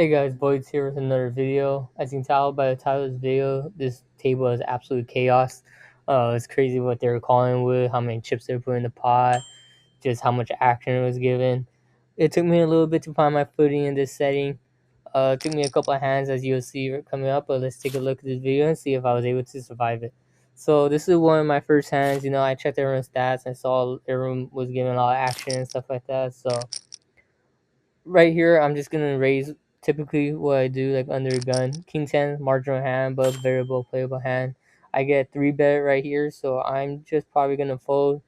Hey guys, Boyd's here with another video. As you can tell by the title of this video, this table is absolute chaos. It's crazy what they were calling with, how many chips they were putting in the pot, just how much action it was given. It took me a little bit to find my footing in this setting. It took me a couple of hands as you'll see coming up, but let's take a look at this video and see if I was able to survive it. So this is one of my first hands. I checked everyone's stats. I saw everyone was giving a lot of action and stuff like that. So right here, I'm just gonna raise typically what I do, like under a gun. King 10, marginal hand, but variable playable hand. I get 3-bet right here, so I'm just probably gonna fold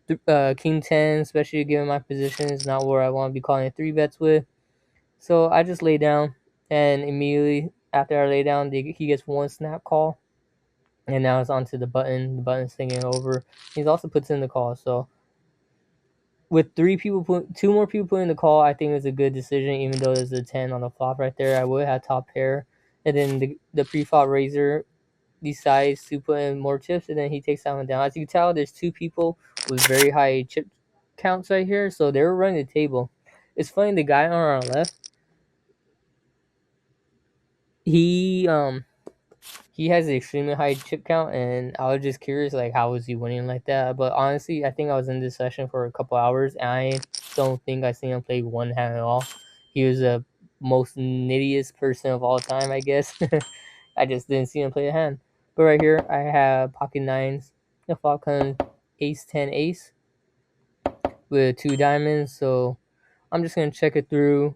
King 10, especially given my position is not where I want to be calling it 3-bets with. So I just lay down, and immediately after I lay down, he gets one snap call, and now it's onto the button. The button's thinking over. He also puts in the call, so with two more people putting the call, I think it's a good decision. Even though there's a 10 on the flop right there, I would have top pair, and then the pre-flop raiser decides to put in more chips, and then he takes that one down. As you can tell, there's two people with very high chip counts right here, so they were running the table. It's funny, the guy on our left, he he has an extremely high chip count, and I was just curious, like, how was he winning like that? But honestly, I think I was in this session for a couple hours, and I don't think I seen him play one hand at all. He was the most nittiest person of all time, I guess. I just didn't see him play a hand. But right here, I have pocket nines. The flop comes ace 10 ace with two diamonds, so I'm just gonna check it through.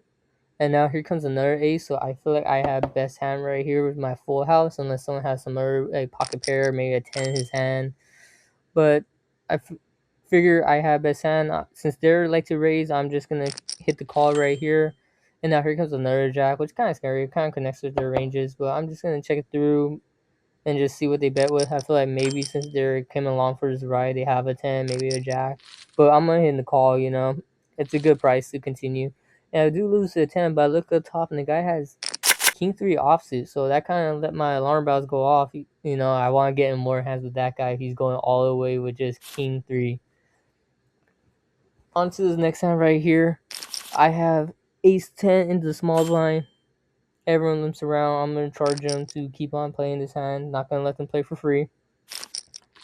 And now here comes another ace, so I feel like I have best hand right here with my full house, unless someone has some other a pocket pair, maybe a 10 in his hand. But figure I have best hand. Since they're like to raise, I'm just going to hit the call right here. And now here comes another jack, which is kind of scary. It kind of connects with their ranges, but I'm just going to check it through and just see what they bet with. I feel like maybe since they're coming along for this ride, they have a 10, maybe a jack. But I'm going to hit the call. It's a good price to continue. And I do lose to a 10, but I look at the top and the guy has King 3 offsuit. So that kind of let my alarm bells go off. I want to get in more hands with that guy if he's going all the way with just King 3. On to this next hand right here. I have Ace 10 into the small blind. Everyone limps around. I'm going to charge them to keep on playing this hand. Not going to let them play for free.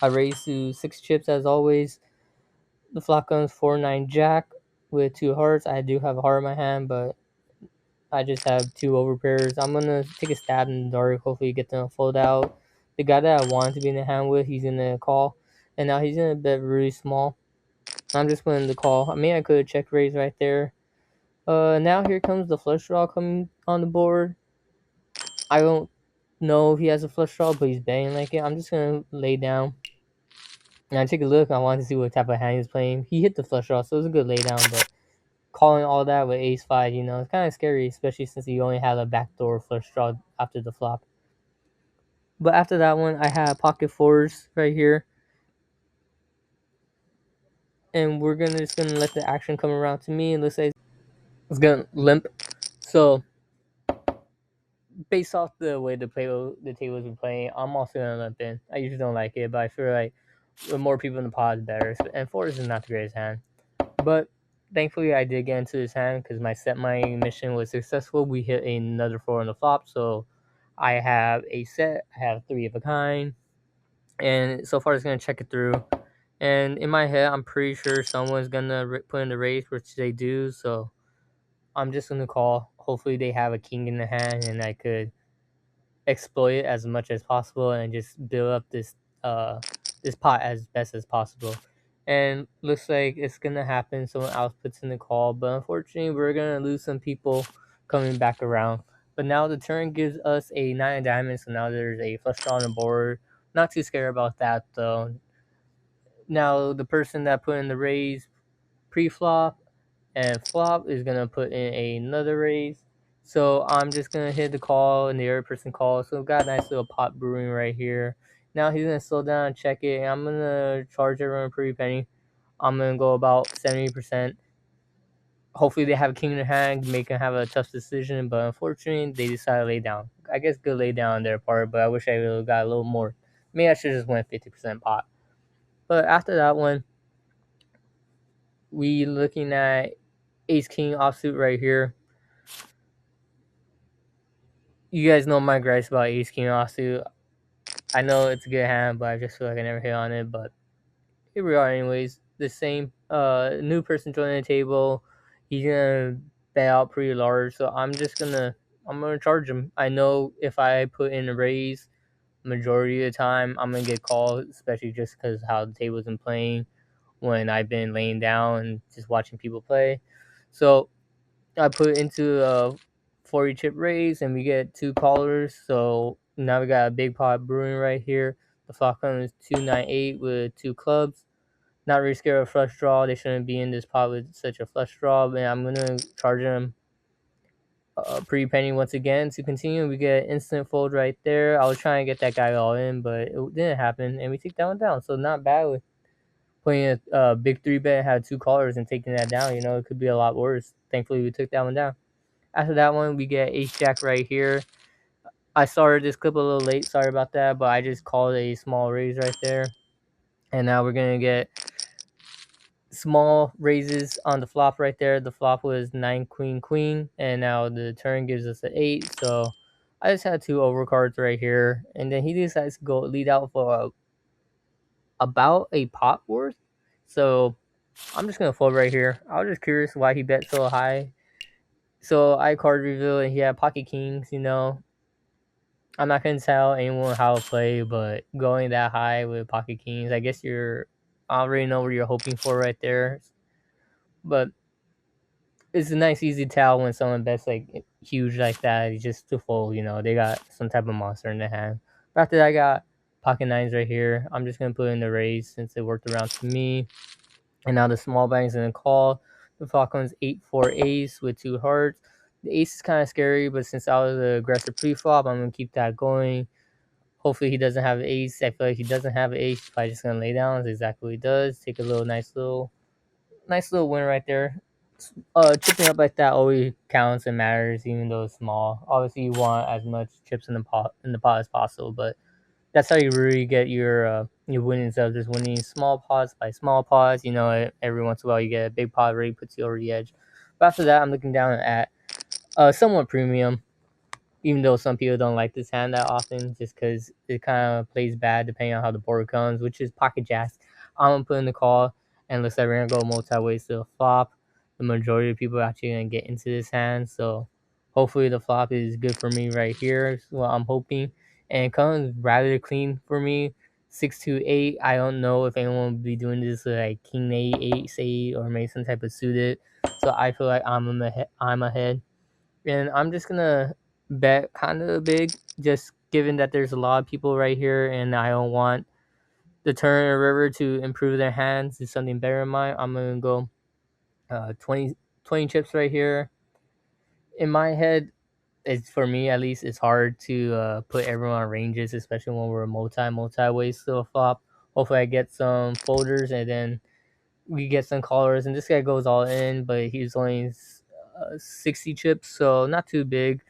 I raise to 6 chips as always. The flop comes 4-9 jack with 2 hearts. I do have a heart in my hand, but I just have 2 overpairs. I'm going to take a stab in the dark. Hopefully get them to fold out. The guy that I wanted to be in the hand with, he's going to call. And now he's going to bet really small. I'm just going to call. I mean, I could have check raise right there. Now here comes the flush draw coming on the board. I don't know if he has a flush draw, but he's betting like it. I'm just gonna lay down and I take a look. I wanted to see what type of hand he's playing. He hit the flush draw, so it was a good lay down. But calling all that with ace 5, it's kind of scary, especially since he only had a backdoor flush draw after the flop. But after that one, I have pocket fours right here, and we're just gonna let the action come around to me. And let's say it's gonna limp. So based off the way the tables been playing, I'm also gonna limp in. I usually don't like it, but I feel like with more people in the pod, is better. And fours is not the greatest hand, but thankfully I did get into this hand because my mission was successful. We hit another 4 on the flop, so I have a set. I have 3 of a kind, and so far it's gonna check it through. And in my head, I'm pretty sure someone's gonna put in the raise, which they do. So I'm just gonna call. Hopefully they have a king in the hand, and I could exploit it as much as possible and just build up this pot as best as possible. And looks like it's gonna happen. Someone else puts in the call, but unfortunately, we're gonna lose some people coming back around. But now the turn gives us a 9 of diamonds, so now there's a flush draw on the board. Not too scared about that though. Now the person that put in the raise pre-flop and flop is gonna put in another raise. So I'm just gonna hit the call and the other person calls. So we've got a nice little pot brewing right here. Now he's gonna slow down and check it. And I'm gonna charge everyone a pretty penny. I'm gonna go about 70%. Hopefully they have a king in their hand, make them have a tough decision, but unfortunately they decided to lay down. I guess good lay down on their part, but I wish I would have got a little more. Maybe I should just went 50% pot. But after that one, we looking at ace king offsuit right here. You guys know my gripes about Ace King Offsuit. I know it's a good hand, but I just feel like I never hit on it. But here we are, anyways. The same new person joining the table. He's gonna bet out pretty large, so I'm gonna charge him. I know if I put in a raise, majority of the time I'm gonna get called, especially just because how the table's been playing when I've been laying down and just watching people play. So I put into a 40 chip raise and we get two callers. So now we got a big pot brewing right here. The flop comes 298 with two clubs. Not really scared of flush draw. They shouldn't be in this pot with such a flush draw. And I'm gonna charge them pretty penny once again to continue. We get instant fold right there. I was trying to get that guy all in, but it didn't happen, and we take that one down. So not bad with playing a big three bet, had two callers and taking that down. You know, it could be a lot worse. Thankfully, we took that one down. After that one, we get ace jack right here. I started this clip a little late. Sorry about that, but I just called a small raise right there, and now we're gonna get small raises on the flop right there. The flop was 9 queen queen, and now the turn gives us an 8. So I just had two overcards right here, and then he decides to go lead out for about a pot worth. So I'm just gonna fold right here. I was just curious why he bet so high. So I card reveal and he had pocket kings. You know, I'm not gonna tell anyone how to play, but going that high with pocket kings, I guess I already know what you're hoping for right there. But it's a nice easy tell when someone bets like huge like that. It's just to fold. You know, they got some type of monster in the hand. But after that, I got pocket nines right here. I'm just gonna put in the raise since it worked around to me. And now the small bank's gonna call. The Falcons 8-4 ace with two hearts. The ace is kind of scary, but since I was an aggressive pre-flop, I'm gonna keep that going. Hopefully he doesn't have an ace. I feel like he doesn't have an ace. He's probably just gonna lay down. That's exactly what he does. Take a little nice little win right there. Chipping up like that always counts and matters, even though it's small. Obviously, you want as much chips in the pot as possible, but that's how you really get your winnings of just winning small pots by small pots. You know, every once in a while you get a big pot really puts you over the edge. But after that, I'm looking down at somewhat premium, even though some people don't like this hand that often, just because it kind of plays bad depending on how the board comes, which is pocket jacks. I'm gonna put in the call, and looks like we're gonna go multi ways to the flop. The majority of people are actually gonna get into this hand, so hopefully the flop is good for me right here. Is what I'm hoping, and it comes rather clean for me. 6-2-8. I don't know if anyone will be doing this with like king eight, ace eight, or maybe some type of suited. So I feel like I'm ahead, and I'm just gonna bet kind of big, just given that there's a lot of people right here, and I don't want the turn or river to improve their hands. Is something better in mind. I'm gonna go 20 chips right here. In my head, it's for me at least. It's hard to put everyone on ranges, especially when we're multi ways to a flop. Hopefully, I get some folders and then we get some callers, and this guy goes all in, but he's only 60 chips, so not too big.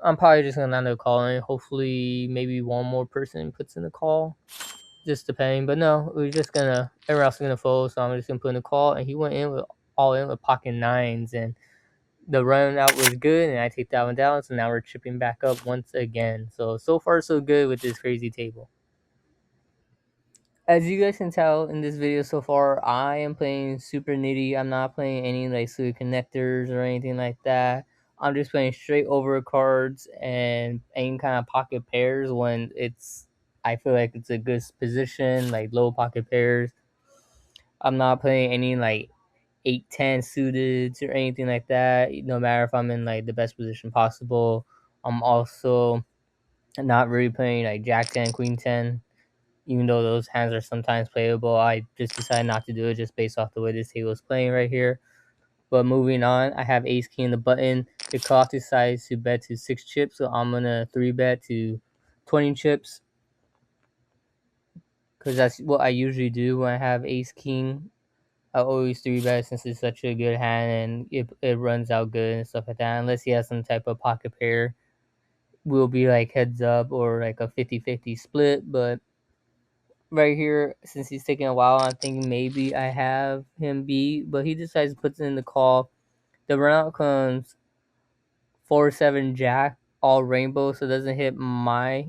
I'm probably just gonna end up calling. Hopefully, maybe one more person puts in a call, just depending. But no, we're just gonna everyone else is gonna fold, so I'm just gonna put in a call. And he went in with all in with pocket nines, and the run out was good, and I take that one down. So now we're chipping back up once again. So far so good with this crazy table. As you guys can tell in this video so far, I am playing super nitty. I'm not playing any like suited connectors or anything like that. I'm just playing straight over cards and any kind of pocket pairs when I feel like it's a good position, like low pocket pairs. I'm not playing any like 8-10 suited or anything like that. No matter if I'm in like the best position possible. I'm also not really playing like Jack 10, Queen 10, even though those hands are sometimes playable. I just decided not to do it just based off the way this table is playing right here. But moving on, I have ace king in the button. The cutoff decides to bet to 6 chips, so I'm gonna 3-bet to 20 chips because that's what I usually do when I have ace king. I always 3-bet since it's such a good hand and it runs out good and stuff like that. Unless he has some type of pocket pair, will be like heads up or like a 50-50 split. But right here, since he's taking a while, I'm thinking maybe I have him beat, but he decides to put in the call. The run out comes 4-7 jack. all rainbow, so it doesn't hit my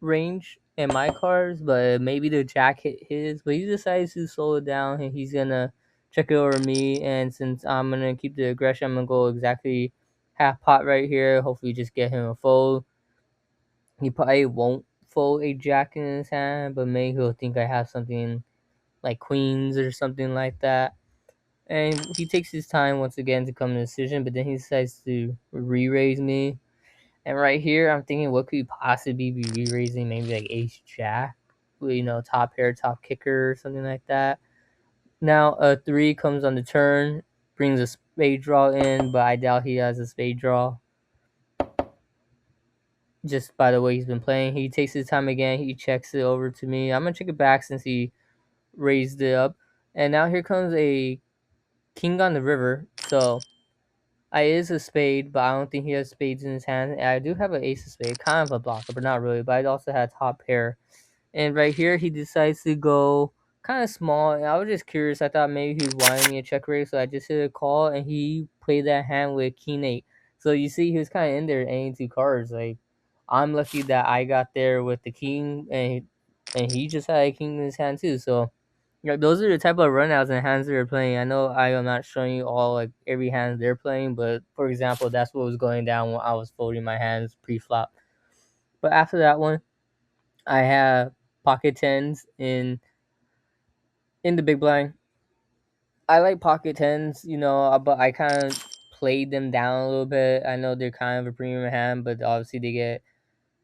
range and my cards, but maybe the jack hit his. But he decides to slow it down and he's gonna check it over me. And since I'm gonna keep the aggression, I'm gonna go exactly half pot right here. Hopefully, just get him a fold. He probably won't fold a jack in his hand, but maybe he'll think I have something like queens or something like that. And he takes his time once again to come to a decision, but then he decides to re-raise me. And right here, I'm thinking, what could he possibly be re-raising? Maybe like ace jack, top pair, top kicker, or something like that. Now a three comes on the turn, brings a spade draw in, but I doubt he has a spade draw. Just by the way he's been playing, he takes his time again. He checks it over to me. I'm gonna check it back since he raised it up. And now here comes a king on the river. So I is a spade, but I don't think he has spades in his hand. And I do have an ace of spade, kind of a blocker, but not really. But I also had top pair. And right here, he decides to go kind of small. And I was just curious. I thought maybe he was wanting me a check raise, so I just hit a call, and he played that hand with king eight. So you see, he was kind of in there, any two cards. Like I'm lucky that I got there with the king, and he just had a king in his hand too. So yeah, those are the type of runouts and hands they're playing. I know I am not showing you all like every hand they're playing, but for example, that's what was going down when I was folding my hands pre-flop. But after that one, I have pocket tens in the big blind. I like pocket tens, but I kind of played them down a little bit. I know they're kind of a premium hand, but obviously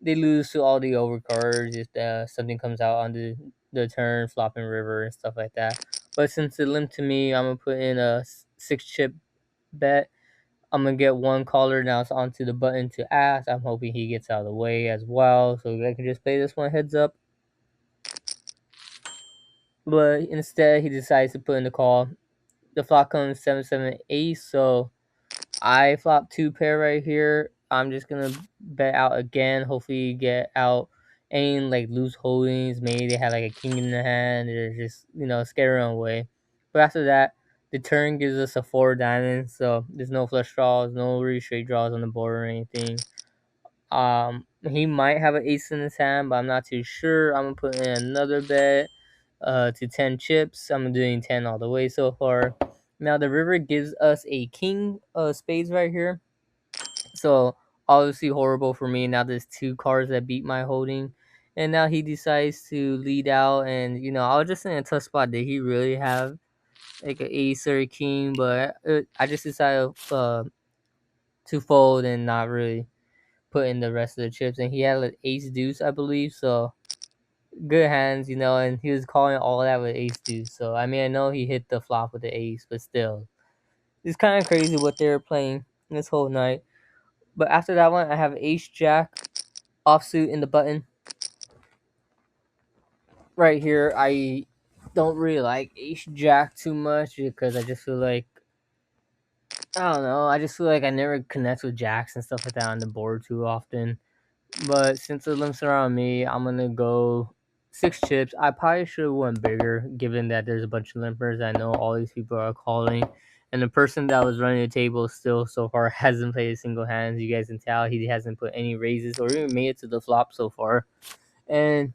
they lose to all the overcards if something comes out on the turn, flopping river and stuff like that. But since it limped to me, I'm gonna put in a six chip bet. I'm gonna get one caller now onto the button to ask. I'm hoping he gets out of the way as well, so I can just play this one heads up. But instead, he decides to put in the call. The flop comes 7-7 ace, so I flop two pair right here. I'm just gonna bet out again. Hopefully, get out any like loose holdings. Maybe they have like a king in the hand. They're just scare them away. But after that, the turn gives us a four diamonds, so there's no flush draws, no really straight draws on the board or anything. He might have an ace in his hand, but I'm not too sure. I'm gonna put in another bet to 10 chips. I'm doing 10 all the way so far. Now the river gives us a king spades right here. So obviously horrible for me. Now there's two cards that beat my holding. And now he decides to lead out, and I was just in a tough spot. Did he really have like an ace or a king? But I just decided to fold and not really put in the rest of the chips. And he had an ace deuce, I believe. So good hands, and he was calling all that with ace deuce. So I mean, I know he hit the flop with the ace, but still, it's kind of crazy what they were playing this whole night. But after that one, I have ace jack offsuit in the button right here. I don't really like ace jack too much because I just feel like I don't know. I just feel like I never connect with jacks and stuff like that on the board too often. But since it limps around me, I'm gonna go six chips. I probably should have went bigger, given that there's a bunch of limpers. I know all these people are calling, and the person that was running the table still so far hasn't played a single hand. As you guys can tell, he hasn't put any raises or even made it to the flop so far. And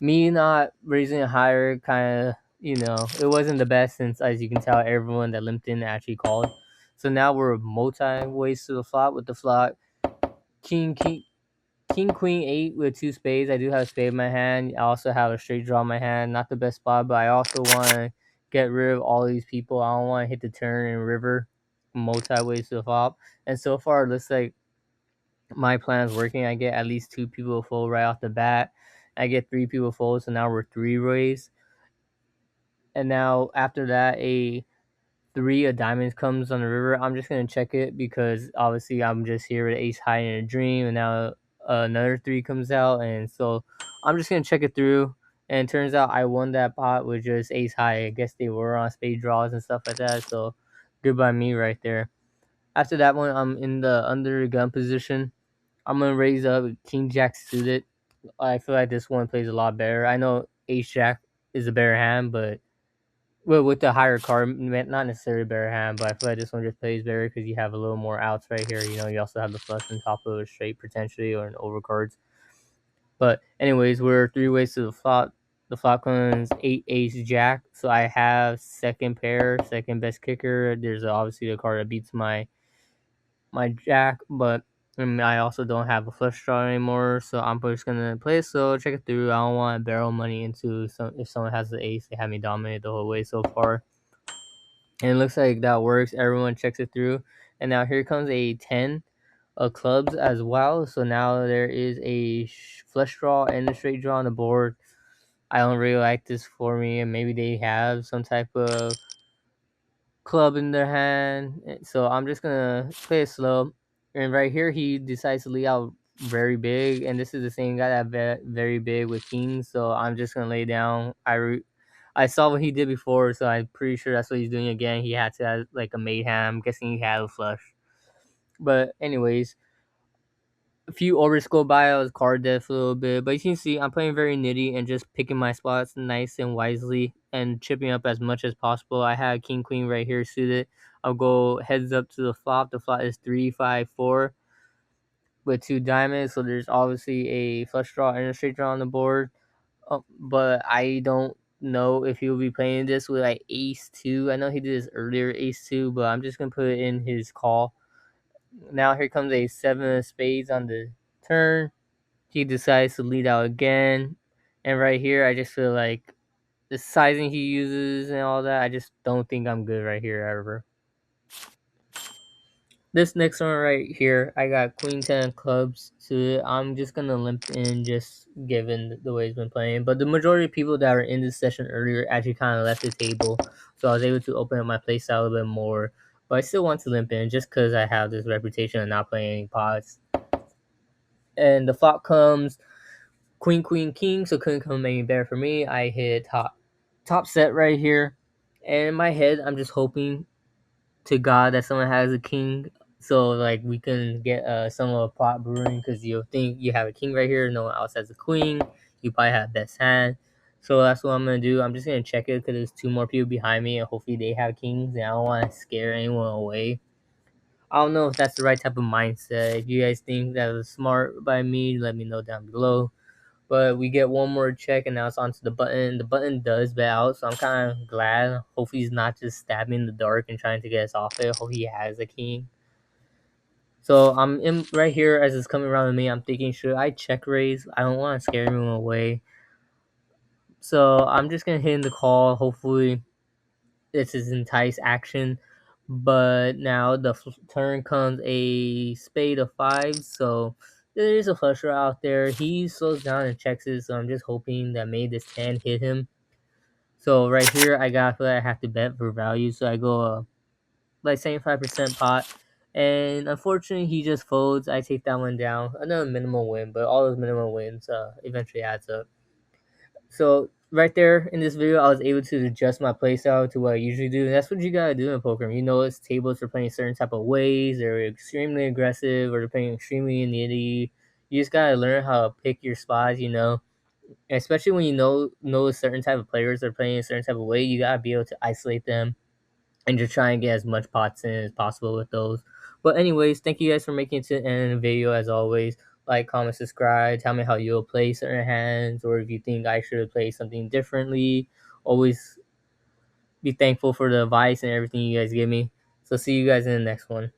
me not raising it higher, kind of, it wasn't the best since, as you can tell, everyone that limped in actually called. So now we're multi ways to the flop with the flop. King, King, Queen, 8 with two spades. I do have a spade in my hand. I also have a straight draw in my hand. Not the best spot, but I also want to get rid of all these people. I don't want to hit the turn and river multi ways to the flop. And so far, it looks like my plan is working. I get at least two people full right off the bat. I get three people full, so now we're three ways. And now after that, a three of diamonds comes on the river. I'm just gonna check it because obviously I'm just here with ace high in a dream, and now another three comes out, and so I'm just gonna check it through. And it turns out I won that pot with just ace high. I guess they were on spade draws and stuff like that. So good by me right there. After that one, I'm in the under gun position. I'm gonna raise up king jack suited. I feel like this one plays a lot better. I know ace jack is a better hand, but Well, with the higher card, not necessarily better hand, but I feel like this one just plays better because you have a little more outs right here. You know, you also have the flush on top of a straight potentially or an overcards. But anyways, we're three ways to the flop. The flop comes eight ace jack, so I have second pair, second best kicker. There's obviously the card that beats my jack, but I also don't have a flush draw anymore, so I'm just gonna play it slow, check it through. I don't want to barrel money into some if someone has the ace. They have me dominate the whole way so far, and it looks like that works. Everyone checks it through, and now here comes a 10 of clubs as well. So now there is a flush draw and a straight draw on the board. I don't really like this for me, and maybe they have some type of club in their hand. So I'm just gonna play it slow. And right here, he decides to lead out very big, and this is the same guy that bet very big with kings. So I'm just gonna lay down. I saw what he did before, so I'm pretty sure that's what he's doing again. He had to have like a made hand. I'm guessing he had a flush. But anyways, a few overs go by. I was card deaf a little bit, but you can see I'm playing very nitty and just picking my spots nice and wisely and chipping up as much as possible. I had king queen right here suited. I'll go heads up to the flop. The flop is 3 5 4 with two diamonds, so there's obviously a flush draw and a straight draw on the board. But I don't know if he'll be playing this with like ace two. I know he did this earlier, ace two, but I'm just gonna put it in his call. Now here comes a seven of spades on the turn. He decides to lead out again. And right here, I just feel like the sizing he uses and all that, I just don't think I'm good right here ever. This next one right here, I got Queen 10 clubs. So I'm just going to limp in just given the way he's been playing. But the majority of people that were in this session earlier actually kind of left the table. So I was able to open up my playstyle a little bit more. But I still want to limp in just because I have this reputation of not playing any pots. And the flop comes queen, queen, king, so couldn't come any better for me. I hit top set right here, and in my head, I'm just hoping to God that someone has a king, so like we can get some of a pot brewing because you'll think you have a king right here, no one else has a queen. You probably have best hand, so that's what I'm gonna do. I'm just gonna check it because there's two more people behind me, and hopefully they have kings, and I don't want to scare anyone away. I don't know if that's the right type of mindset. If you guys think that was smart by me, let me know down below. But we get one more check, and now it's onto the button. The button does bet out, so I'm kind of glad. Hopefully, he's not just stabbing in the dark and trying to get us off it. Hope he has a king. So I'm in right here as it's coming around to me. I'm thinking, should I check raise? I don't want to scare everyone away. So I'm just gonna hit in the call. Hopefully, this is entice action. But now the turn comes a spade of fives, so there is a flusher out there. He slows down and checks it, so I'm just hoping that maybe this 10 hit him. So right here, I got feel like I have to bet for value, so I go like 75% pot. And unfortunately, he just folds. I take that one down. Another minimal win, but all those minimal wins eventually adds up. So right there in this video, I was able to adjust my playstyle to what I usually do. And that's what you gotta do in poker. You know, it's tables are playing certain type of ways. They're extremely aggressive or they're playing extremely nitty. You just gotta learn how to pick your spots. You know, and especially when you know a certain type of players are playing a certain type of way, you gotta be able to isolate them and just try and get as much pots in as possible with those. But anyways, thank you guys for making it to the end of the video as always. Like, comment, subscribe, tell me how you'll play certain hands or if you think I should play something differently. Always be thankful for the advice and everything you guys give me. So see you guys in the next one.